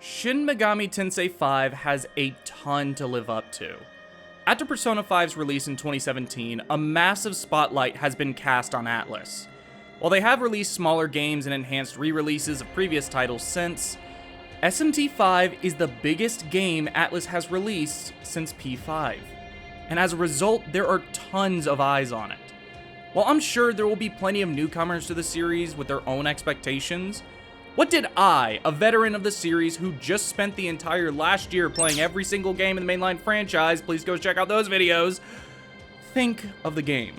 Shin Megami Tensei 5 has a ton to live up to. After Persona 5's release in 2017, a massive spotlight has been cast on Atlus. While they have released smaller games and enhanced re-releases of previous titles since, SMT5 is the biggest game Atlus has released since P5, and as a result, there are tons of eyes on it. While I'm sure there will be plenty of newcomers to the series with their own expectations, what did I, a veteran of the series who just spent the entire last year playing every single game in the mainline franchise, please go check out those videos, think of the game?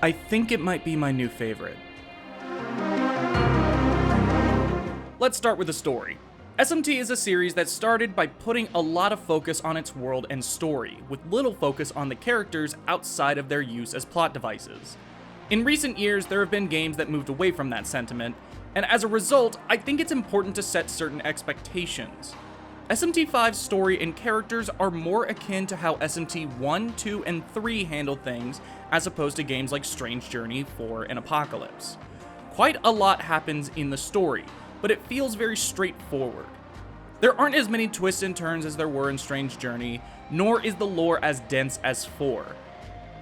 I think it might be my new favorite. Let's start with the story. SMT is a series that started by putting a lot of focus on its world and story, with little focus on the characters outside of their use as plot devices. In recent years, there have been games that moved away from that sentiment, and as a result, I think it's important to set certain expectations. SMT5's story and characters are more akin to how SMT 1, 2, and 3 handled things, as opposed to games like Strange Journey, 4, and Apocalypse. Quite a lot happens in the story, but it feels very straightforward. There aren't as many twists and turns as there were in Strange Journey, nor is the lore as dense as 4.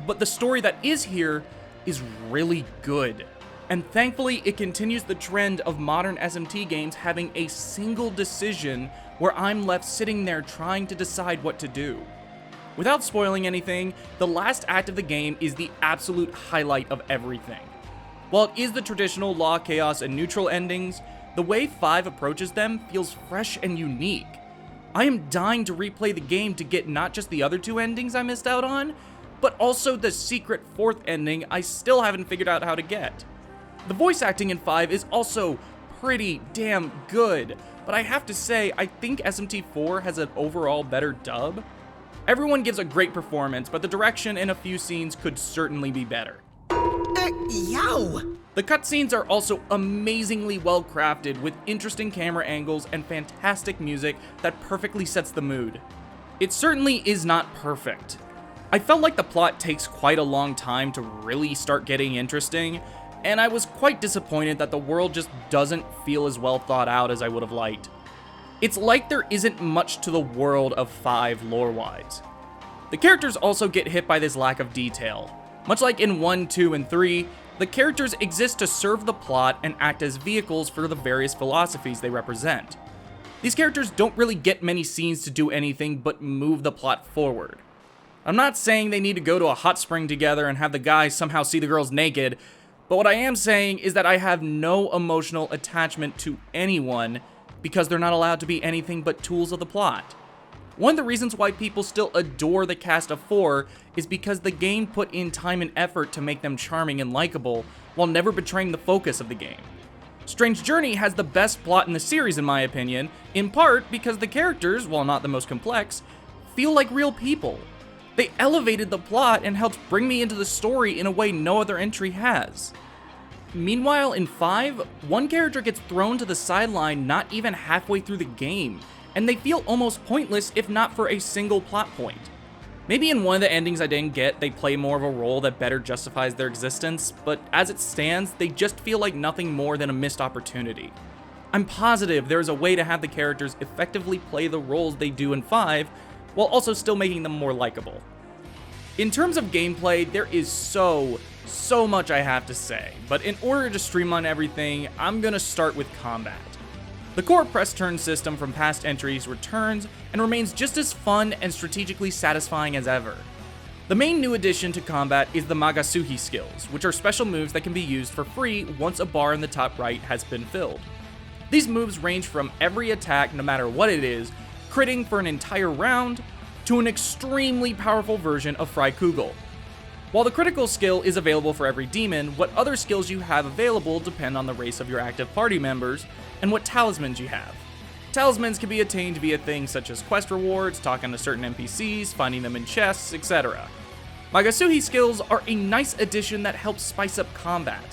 But the story that is here is really good. And thankfully, it continues the trend of modern SMT games having a single decision where I'm left sitting there trying to decide what to do. Without spoiling anything, the last act of the game is the absolute highlight of everything. While it is the traditional law, chaos, and neutral endings, the way 5 approaches them feels fresh and unique. I am dying to replay the game to get not just the other 2 endings I missed out on, but also the secret 4th ending I still haven't figured out how to get. The voice acting in 5 is also pretty damn good, but I have to say, I think SMT4 has an overall better dub. Everyone gives a great performance, but the direction in a few scenes could certainly be better. Yo! The cutscenes are also amazingly well crafted, with interesting camera angles and fantastic music that perfectly sets the mood. It certainly is not perfect. I felt like the plot takes quite a long time to really start getting interesting, and I was quite disappointed that the world just doesn't feel as well thought out as I would have liked. It's like there isn't much to the world of 5 lore-wise. The characters also get hit by this lack of detail. Much like in 1, 2, and 3, the characters exist to serve the plot and act as vehicles for the various philosophies they represent. These characters don't really get many scenes to do anything but move the plot forward. I'm not saying they need to go to a hot spring together and have the guys somehow see the girls naked, but what I am saying is that I have no emotional attachment to anyone because they're not allowed to be anything but tools of the plot. One of the reasons why people still adore the cast of 4 is because the game put in time and effort to make them charming and likable while never betraying the focus of the game. Strange Journey has the best plot in the series in my opinion, in part because the characters, while not the most complex, feel like real people. They elevated the plot and helped bring me into the story in a way no other entry has. Meanwhile, in 5, one character gets thrown to the sideline not even halfway through the game, and they feel almost pointless if not for a single plot point. Maybe in one of the endings I didn't get, they play more of a role that better justifies their existence, but as it stands, they just feel like nothing more than a missed opportunity. I'm positive there is a way to have the characters effectively play the roles they do in 5, while also still making them more likable. In terms of gameplay, there is so much I have to say, but in order to streamline everything, I'm gonna start with combat. The core press turn system from past entries returns and remains just as fun and strategically satisfying as ever. The main new addition to combat is the Magasuhi skills, which are special moves that can be used for free once a bar in the top right has been filled. These moves range from every attack, no matter what it is, critting for an entire round, to an extremely powerful version of Freikugel. While the critical skill is available for every demon, what other skills you have available depend on the race of your active party members, and what talismans you have. Talismans can be attained via things such as quest rewards, talking to certain NPCs, finding them in chests, etc. Magasuhi skills are a nice addition that helps spice up combat.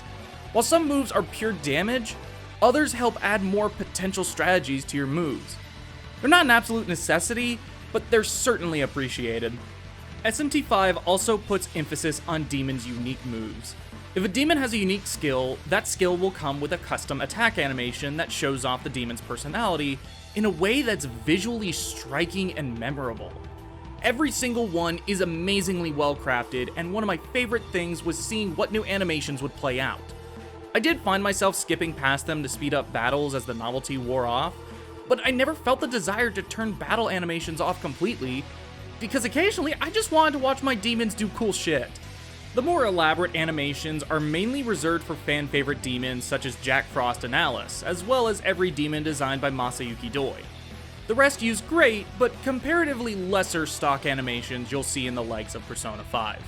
While some moves are pure damage, others help add more potential strategies to your moves. They're not an absolute necessity, but they're certainly appreciated. SMT5 also puts emphasis on Demon's unique moves. If a demon has a unique skill, that skill will come with a custom attack animation that shows off the demon's personality in a way that's visually striking and memorable. Every single one is amazingly well crafted, and one of my favorite things was seeing what new animations would play out. I did find myself skipping past them to speed up battles as the novelty wore off, but I never felt the desire to turn battle animations off completely, because occasionally I just wanted to watch my demons do cool shit. The more elaborate animations are mainly reserved for fan-favorite demons such as Jack Frost and Alice, as well as every demon designed by Masayuki Doi. The rest use great, but comparatively lesser stock animations you'll see in the likes of Persona 5.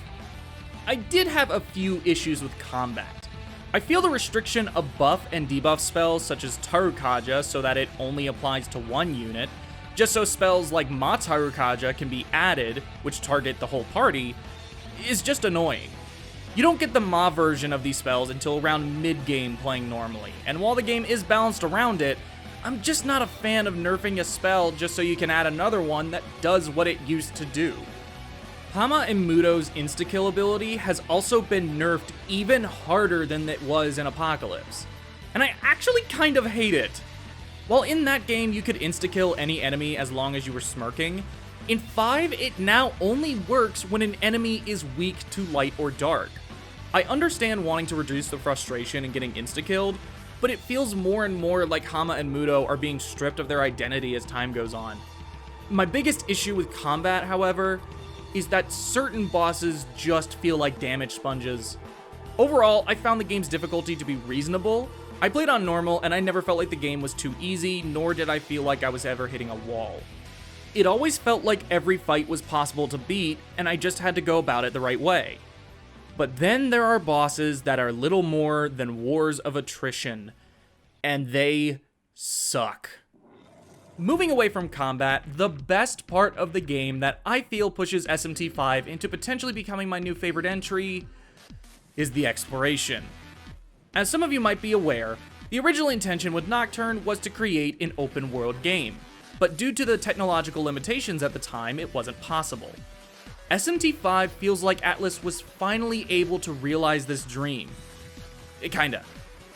I did have a few issues with combat. I feel the restriction of buff and debuff spells such as Tarukaja so that it only applies to one unit, just so spells like Matarukaja can be added, which target the whole party, is just annoying. You don't get the Ma version of these spells until around mid-game playing normally, and while the game is balanced around it, I'm just not a fan of nerfing a spell just so you can add another one that does what it used to do. Hama and Muto's insta-kill ability has also been nerfed even harder than it was in Apocalypse, and I actually kind of hate it. While in that game you could insta-kill any enemy as long as you were smirking, in 5 it now only works when an enemy is weak to light or dark. I understand wanting to reduce the frustration in getting insta-killed, but it feels more and more like Hama and Muto are being stripped of their identity as time goes on. My biggest issue with combat, however, is that certain bosses just feel like damage sponges. Overall, I found the game's difficulty to be reasonable. I played on normal, and I never felt like the game was too easy, nor did I feel like I was ever hitting a wall. It always felt like every fight was possible to beat, and I just had to go about it the right way. But then there are bosses that are little more than wars of attrition, and they suck. Moving away from combat, the best part of the game that I feel pushes SMT5 into potentially becoming my new favorite entry is the exploration. As some of you might be aware, the original intention with Nocturne was to create an open world game, but due to the technological limitations at the time, it wasn't possible. SMT5 feels like Atlus was finally able to realize this dream. Kinda.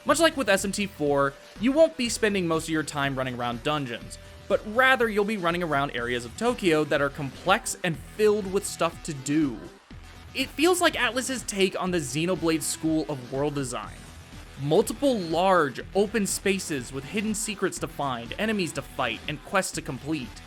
Much like with SMT4, you won't be spending most of your time running around dungeons, but rather you'll be running around areas of Tokyo that are complex and filled with stuff to do. It feels like Atlus's take on the Xenoblade school of world design. Multiple large, open spaces with hidden secrets to find, enemies to fight, and quests to complete.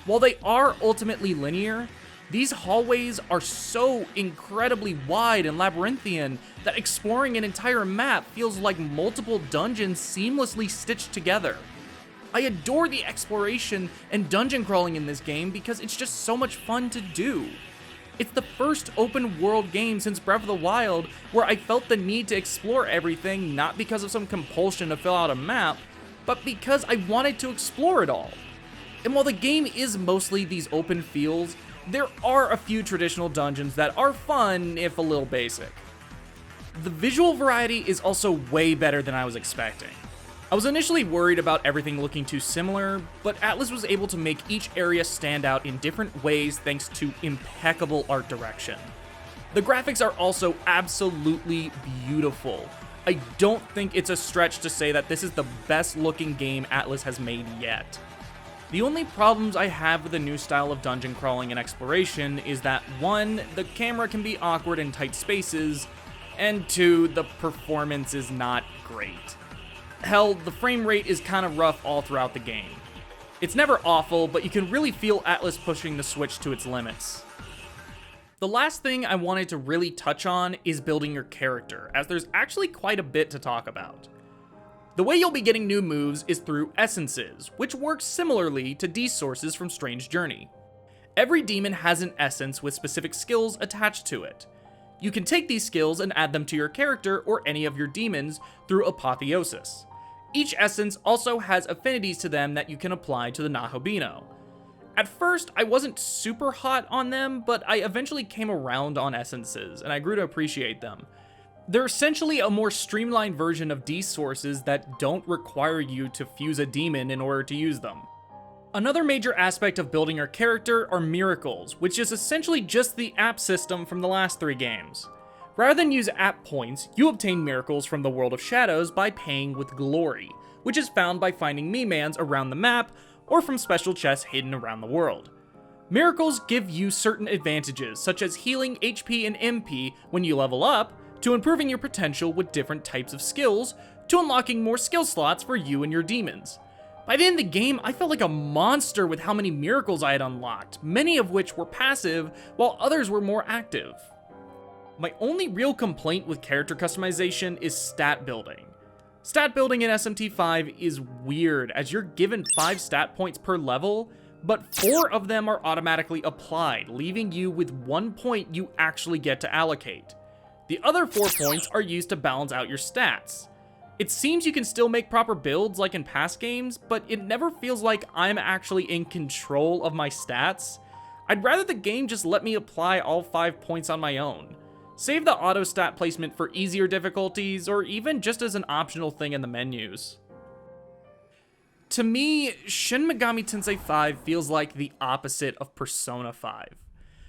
While they are ultimately linear, these hallways are so incredibly wide and labyrinthian that exploring an entire map feels like multiple dungeons seamlessly stitched together. I adore the exploration and dungeon crawling in this game because it's just so much fun to do. It's the first open world game since Breath of the Wild where I felt the need to explore everything not because of some compulsion to fill out a map, but because I wanted to explore it all. And while the game is mostly these open fields, there are a few traditional dungeons that are fun, if a little basic. The visual variety is also way better than I was expecting. I was initially worried about everything looking too similar, but Atlus was able to make each area stand out in different ways thanks to impeccable art direction. The graphics are also absolutely beautiful. I don't think it's a stretch to say that this is the best looking game Atlus has made yet. The only problems I have with the new style of dungeon crawling and exploration is that 1, the camera can be awkward in tight spaces, and 2, the performance is not great. Hell, the frame rate is kind of rough all throughout the game. It's never awful, but you can really feel Atlus pushing the Switch to its limits. The last thing I wanted to really touch on is building your character, as there's actually quite a bit to talk about. The way you'll be getting new moves is through essences, which works similarly to D-Sources from Strange Journey. Every demon has an essence with specific skills attached to it. You can take these skills and add them to your character or any of your demons through apotheosis. Each essence also has affinities to them that you can apply to the Nahobino. At first, I wasn't super hot on them, but I eventually came around on essences, and I grew to appreciate them. They're essentially a more streamlined version of D-Sources that don't require you to fuse a demon in order to use them. Another major aspect of building your character are miracles, which is essentially just the app system from the last 3 games. Rather than use app points, you obtain miracles from the world of shadows by paying with glory, which is found by finding Mimans around the map or from special chests hidden around the world. Miracles give you certain advantages, such as healing HP and MP when you level up, to improving your potential with different types of skills, to unlocking more skill slots for you and your demons. By the end of the game, I felt like a monster with how many miracles I had unlocked, many of which were passive, while others were more active. My only real complaint with character customization is stat building. Stat building in SMT5 is weird, as you're given 5 stat points per level, but 4 of them are automatically applied, leaving you with 1 point you actually get to allocate. The other 4 points are used to balance out your stats. It seems you can still make proper builds like in past games, but it never feels like I'm actually in control of my stats. I'd rather the game just let me apply all 5 points on my own. Save the auto stat placement for easier difficulties, or even just as an optional thing in the menus. To me, Shin Megami Tensei 5 feels like the opposite of Persona 5.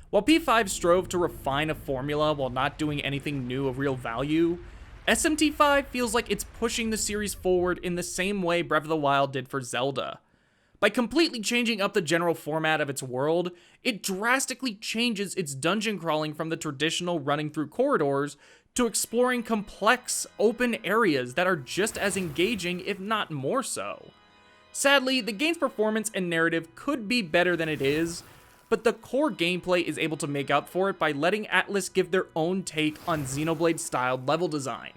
While P5 strove to refine a formula while not doing anything new of real value, SMT5 feels like it's pushing the series forward in the same way Breath of the Wild did for Zelda. By completely changing up the general format of its world, it drastically changes its dungeon crawling from the traditional running through corridors to exploring complex, open areas that are just as engaging, if not more so. Sadly, the game's performance and narrative could be better than it is, but the core gameplay is able to make up for it by letting Atlus give their own take on Xenoblade-styled level design.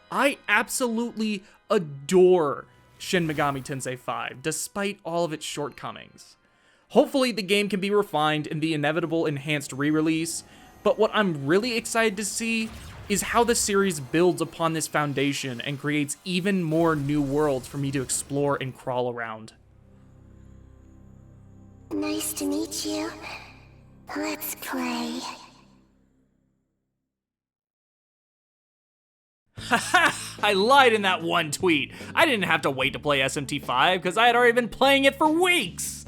I absolutely adore Shin Megami Tensei 5, despite all of its shortcomings. Hopefully, the game can be refined in the inevitable enhanced re-release, but what I'm really excited to see is how the series builds upon this foundation and creates even more new worlds for me to explore and crawl around. Nice to meet you. Let's play. Haha! I lied in that one tweet. I didn't have to wait to play SMT5 because I had already been playing it for weeks!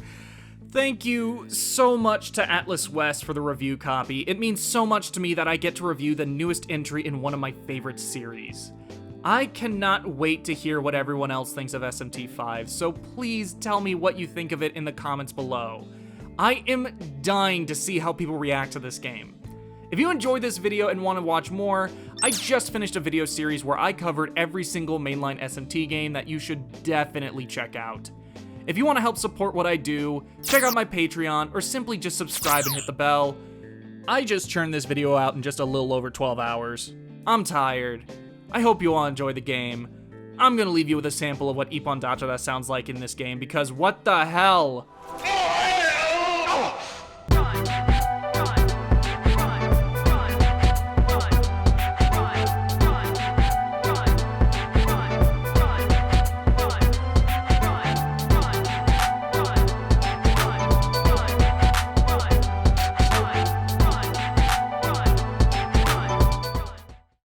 Thank you so much to Atlus West for the review copy. It means so much to me that I get to review the newest entry in one of my favorite series. I cannot wait to hear what everyone else thinks of SMT5, so please tell me what you think of it in the comments below. I am dying to see how people react to this game. If you enjoyed this video and want to watch more, I just finished a video series where I covered every single mainline SMT game that you should definitely check out. If you want to help support what I do, check out my Patreon, or simply just subscribe and hit the bell. I just churned this video out in just a little over 12 hours. I'm tired. I hope you all enjoy the game. I'm gonna leave you with a sample of what Ippon Dachara sounds like in this game, because what the hell?